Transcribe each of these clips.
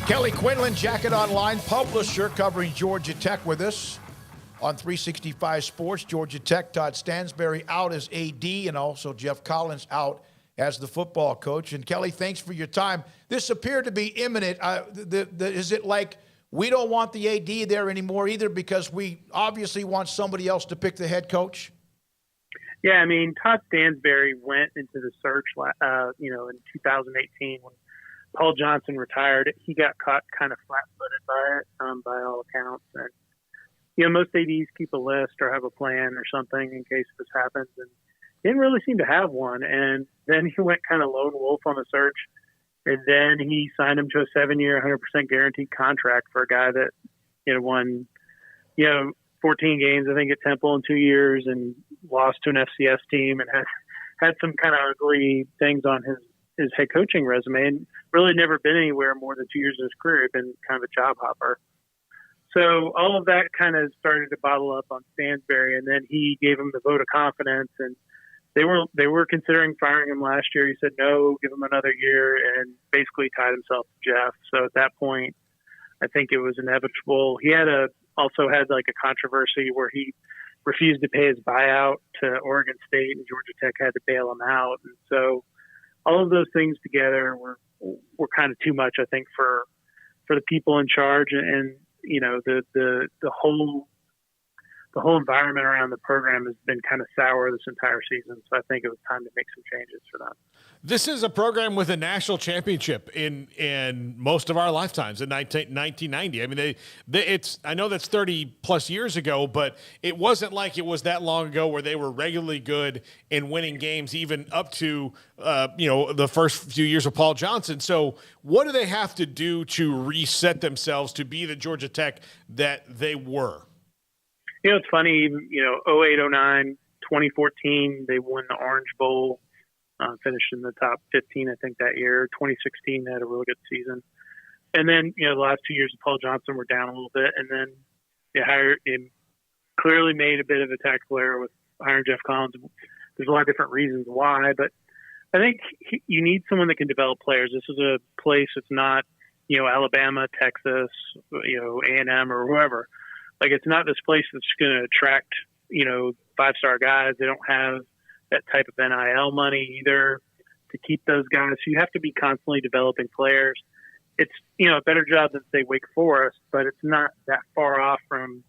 Kelly Quinlan, Jacket Online publisher, covering Georgia Tech with us on 365 Sports. Georgia Tech, Todd Stansbury out as AD, and also Geoff Collins out as the football coach. And Kelly, thanks for your time. This appeared to be imminent. Is it like we don't want the AD there anymore either because we obviously want somebody else to pick the head coach? Yeah, I mean, Todd Stansbury went into the search, in 2018 when Paul Johnson retired. He got caught kind of flat-footed by it, by all accounts. And, most ADs keep a list or have a plan or something in case this happens. And he didn't really seem to have one. And then he went kind of lone wolf on the search. And then he signed him to a 7-year, 100% guaranteed contract for a guy that, won, 14 games, I think, at Temple in 2 years and lost to an FCS team and had some kind of ugly things on his head coaching resume and really never been anywhere more than 2 years of his career. He'd been kind of a job hopper. So all of that kind of started to bottle up on Stansbury, and then he gave him the vote of confidence, and they were considering firing him last year. He said no, give him another year, and basically tied himself to Geoff. So at that point, I think it was inevitable. He also had like a controversy where he refused to pay his buyout to Oregon State, and Georgia Tech had to bail him out. And so all of those things together were kind of too much, I think, for the people in charge, and the whole environment around the program has been kind of sour this entire season. So I think it was time to make some changes for them. This is a program with a national championship in most of our lifetimes in 1990. I mean, I know that's 30 plus years ago, but it wasn't like it was that long ago where they were regularly good in winning games, even up to, the first few years of Paul Johnson. So what do they have to do to reset themselves to be the Georgia Tech that they were? It's funny, 08, 09, 2014, they won the Orange Bowl, finished in the top 15, I think, that year. 2016, they had a really good season. And then, the last 2 years of Paul Johnson were down a little bit. And then they clearly made a bit of a tactical error with hiring Geoff Collins. There's a lot of different reasons why, but I think you need someone that can develop players. This is a place that's not, Alabama, Texas, A&M or whoever. Like, it's not this place that's going to attract, 5-star guys. They don't have that type of NIL money either to keep those guys. So you have to be constantly developing players. It's, a better job than, say, Wake Forest, but it's not that far off from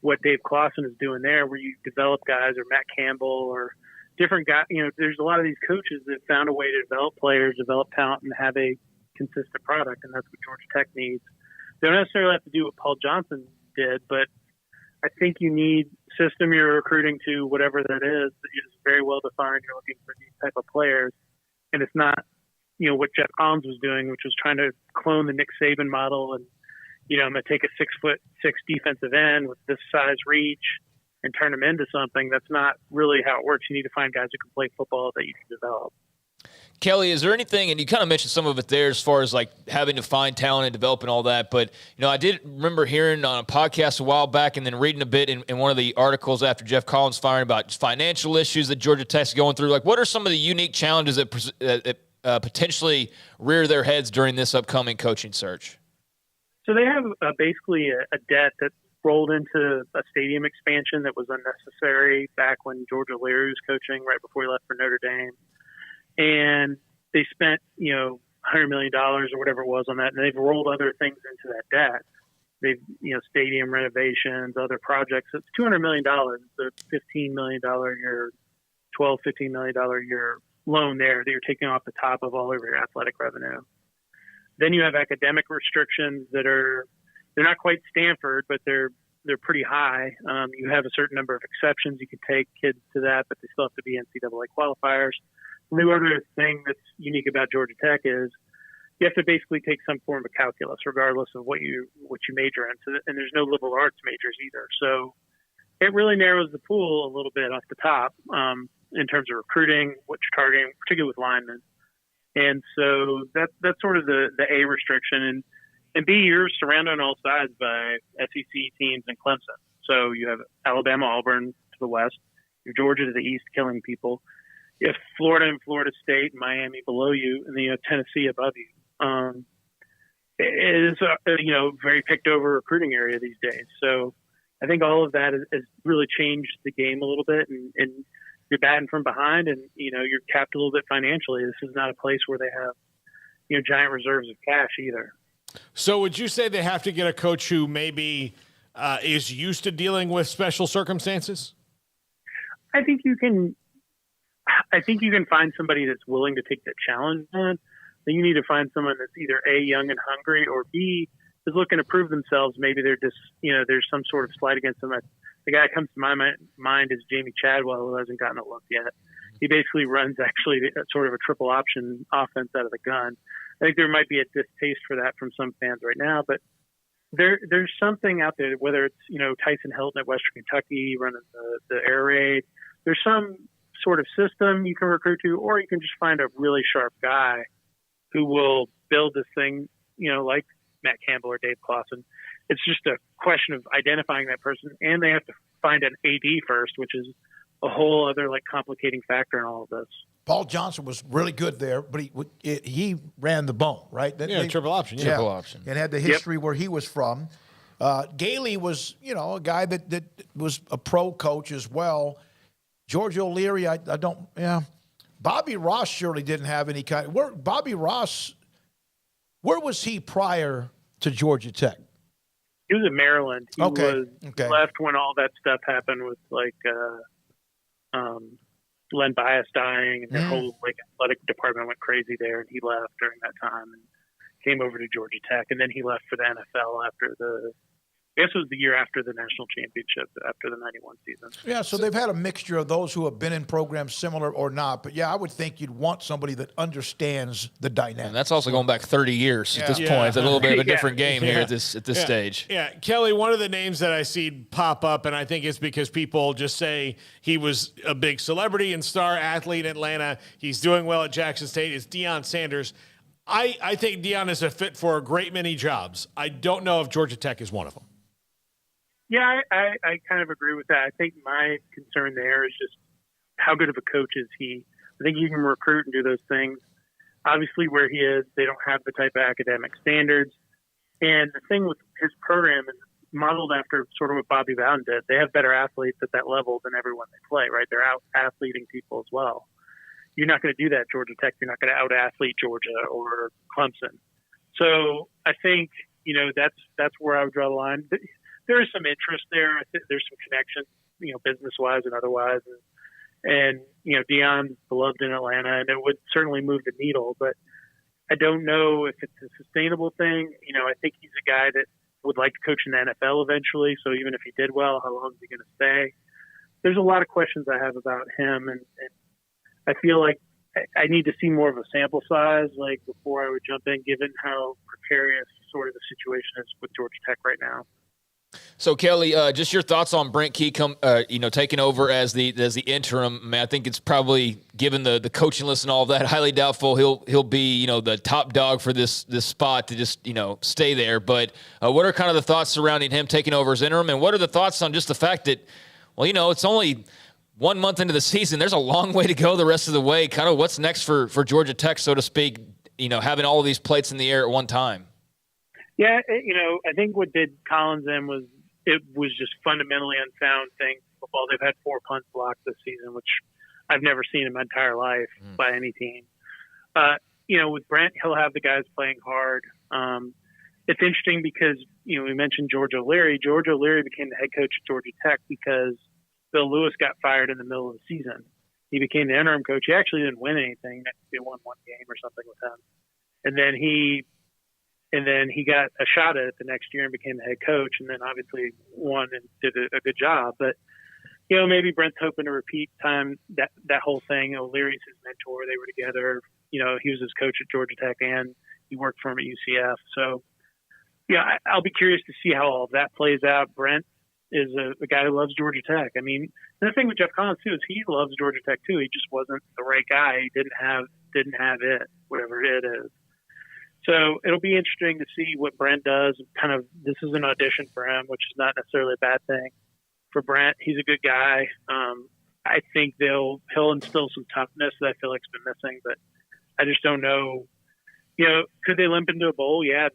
what Dave Clawson is doing there, where you develop guys, or Matt Campbell or different guys. There's a lot of these coaches that found a way to develop players, develop talent, and have a consistent product, and that's what Georgia Tech needs. They don't necessarily have to do what Paul Johnson did, but I think you need system you're recruiting to, whatever that is very well defined. You're looking for these type of players, and it's not, what Geoff Collins was doing, which was trying to clone the Nick Saban model. And, I'm going to take a 6'6" defensive end with this size reach and turn them into something. That's not really how it works. You need to find guys who can play football that you can develop. Kelly, is there anything, and you kind of mentioned some of it there as far as like having to find talent and develop and all that, but, I did remember hearing on a podcast a while back and then reading a bit in one of the articles after Geoff Collins firing about financial issues that Georgia Tech's going through. Like, what are some of the unique challenges that potentially rear their heads during this upcoming coaching search? So they have basically a debt that rolled into a stadium expansion that was unnecessary back when George O'Leary was coaching right before he left for Notre Dame. And they spent, $100 million or whatever it was on that, and they've rolled other things into that debt. They've, stadium renovations, other projects. It's $200 million. It's a $15 million a year, $12, $15 million a year loan there that you're taking off the top of all of your athletic revenue. Then you have academic restrictions they're not quite Stanford, but they're pretty high. You have a certain number of exceptions. You can take kids to that, but they still have to be NCAA qualifiers. The other thing that's unique about Georgia Tech is you have to basically take some form of calculus, regardless of what you major in. So, and there's no liberal arts majors either. So it really narrows the pool a little bit off the top in terms of recruiting, what you're targeting, particularly with linemen. And so that's sort of the A restriction. And B, you're surrounded on all sides by SEC teams and Clemson. So you have Alabama, Auburn to the west, you have Georgia to the east, killing people. You have Florida and Florida State and Miami below you, and then you have Tennessee above you. it is a very picked over recruiting area these days. So I think all of that has really changed the game a little bit, and you're batting from behind, and you're capped a little bit financially. This is not a place where they have giant reserves of cash either. So would you say they have to get a coach who maybe is used to dealing with special circumstances? I think you can find somebody that's willing to take that challenge on. Then you need to find someone that's either A, young and hungry, or B, is looking to prove themselves. Maybe they're just, there's some sort of slight against them. The guy that comes to my mind is Jamie Chadwell, who hasn't gotten a look yet. He basically runs actually sort of a triple option offense out of the gun. I think there might be a distaste for that from some fans right now, but there's something out there, whether it's, Tyson Hilton at Western Kentucky running the air raid. There's some sort of system you can recruit to, or you can just find a really sharp guy who will build this thing, like Matt Campbell or Dave Clawson. It's just a question of identifying that person, and they have to find an AD first, which is a whole other complicating factor in all of this. Paul Johnson was really good there, but he ran the bone, right? Triple option. Yeah, triple option. And had the history where he was from. Gailey was, a guy that was a pro coach as well. George O'Leary, I don't, Bobby Ross surely didn't have any kind. Bobby Ross, where was he prior to Georgia Tech? He was in Maryland. He was left when all that stuff happened with Len Bias dying, and the whole athletic department went crazy there, and he left during that time and came over to Georgia Tech, and then he left for the NFL after I guess it was the year after the national championship, after the 91 season. Yeah, so they've had a mixture of those who have been in programs similar or not. But, I would think you'd want somebody that understands the dynamic. And that's also going back 30 years at this point. It's a little bit of a different game here at this stage. Yeah, Kelly, one of the names that I see pop up, and I think it's because people just say he was a big celebrity and star athlete in Atlanta. He's doing well at Jackson State. Is Deion Sanders. I think Deion is a fit for a great many jobs. I don't know if Georgia Tech is one of them. Yeah, I kind of agree with that. I think my concern there is just how good of a coach is he. I think he can recruit and do those things. Obviously, where he is, they don't have the type of academic standards. And the thing with his program is modeled after sort of what Bobby Bowden did. They have better athletes at that level than everyone they play, right? They're out-athleting people as well. You're not going to do that at Georgia Tech. You're not going to out-athlete Georgia or Clemson. So I think, that's where I would draw the line. There is some interest there. I think there's some connections, business-wise and otherwise. And Deion's beloved in Atlanta, and it would certainly move the needle. But I don't know if it's a sustainable thing. I think he's a guy that would like to coach in the NFL eventually. So even if he did well, how long is he going to stay? There's a lot of questions I have about him, and I feel like I need to see more of a sample size, before I would jump in, given how precarious sort of the situation is with Georgia Tech right now. So Kelly, just your thoughts on Brent Key taking over as the interim. I mean, I think it's probably, given the coaching list and all of that, highly doubtful he'll be the top dog for this spot to just stay there. But what are kind of the thoughts surrounding him taking over as interim, and what are the thoughts on just the fact that it's only 1 month into the season. There's a long way to go the rest of the way. Kind of what's next for Georgia Tech, so to speak. Having all of these plates in the air at one time. Yeah, I think what did Collins in was just fundamentally unsound thing. Football, they've had 4 punts blocked this season, which I've never seen in my entire life by any team. With Brent, he'll have the guys playing hard. It's interesting because, we mentioned George O'Leary. George O'Leary became the head coach at Georgia Tech because Bill Lewis got fired in the middle of the season. He became the interim coach. He actually didn't win anything. They won 1 game or something with him. And then he got a shot at it the next year and became the head coach, and then obviously won and did a good job. But, maybe Brent's hoping to repeat that whole thing. O'Leary's his mentor. They were together. He was his coach at Georgia Tech, and he worked for him at UCF. So, I'll be curious to see how all of that plays out. Brent is a guy who loves Georgia Tech. I mean, and the thing with Geoff Collins, too, is he loves Georgia Tech, too. He just wasn't the right guy. He didn't have it, whatever it is. So it'll be interesting to see what Brent does. Kind of, this is an audition for him, which is not necessarily a bad thing for Brent. He's a good guy. I think he'll instill some toughness that I feel like's been missing, but I just don't know. Could they limp into a bowl? Yeah,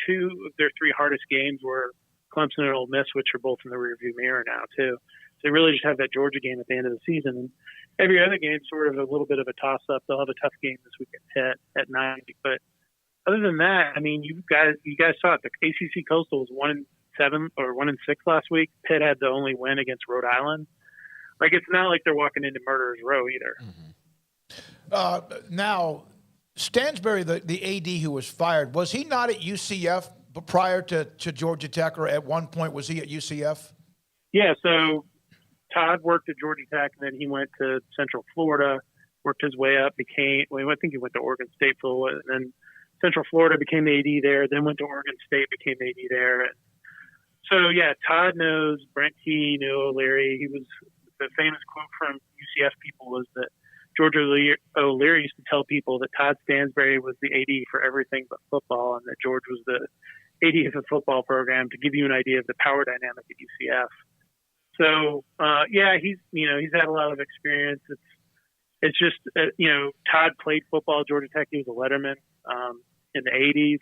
two of their three hardest games were Clemson and Ole Miss, which are both in the rearview mirror now too. So they really just have that Georgia game at the end of the season, and every other game is sort of a little bit of a toss-up. They'll have a tough game this week at Pitt at 9, but other than that, I mean, you guys saw it. The ACC Coastal was 1-7 or 1-6 last week. Pitt had the only win against Rhode Island. Like, it's not like they're walking into murderer's row either. Now, Stansbury, the AD who was fired, was he not at UCF prior to Georgia Tech, or at one point was he at UCF? Yeah, so Todd worked at Georgia Tech, and then he went to Central Florida, worked his way up, I think he went to Oregon State for a while, and then Central Florida became the AD there, then went to Oregon State, became AD there. And so, yeah, Todd knows Brent Key, knew O'Leary. The famous quote from UCF people was that George O'Leary used to tell people that Todd Stansbury was the AD for everything but football, and that George was the AD of the football program, to give you an idea of the power dynamic at UCF. So, yeah, he's had a lot of experience. It's just, Todd played football at Georgia Tech. He was a letterman in the 80s.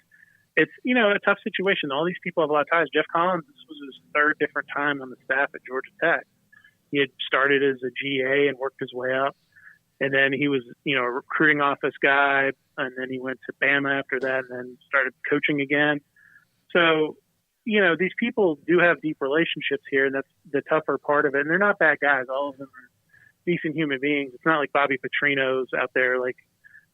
It's, a tough situation. All these people have a lot of ties. Geoff Collins, this was his third different time on the staff at Georgia Tech. He had started as a GA and worked his way up. And then he was, a recruiting office guy. And then he went to Bama after that, and then started coaching again. So, these people do have deep relationships here, and that's the tougher part of it. And they're not bad guys. All of them are decent human beings. It's not like Bobby Petrino's out there,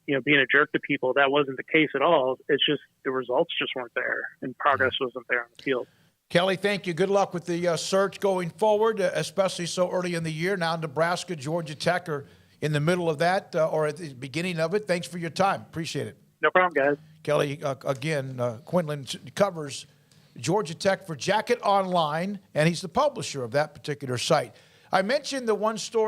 being a jerk to people. That wasn't the case at all. It's just the results just weren't there, and progress wasn't there on the field. Kelly, thank you. Good luck with the search going forward, especially so early in the year. Now Nebraska, Georgia Tech are in the middle of that or at the beginning of it. Thanks for your time. Appreciate it. No problem, guys. Kelly, again, Quinlan covers Georgia Tech for Jacket Online, and he's the publisher of that particular site. I mentioned the one story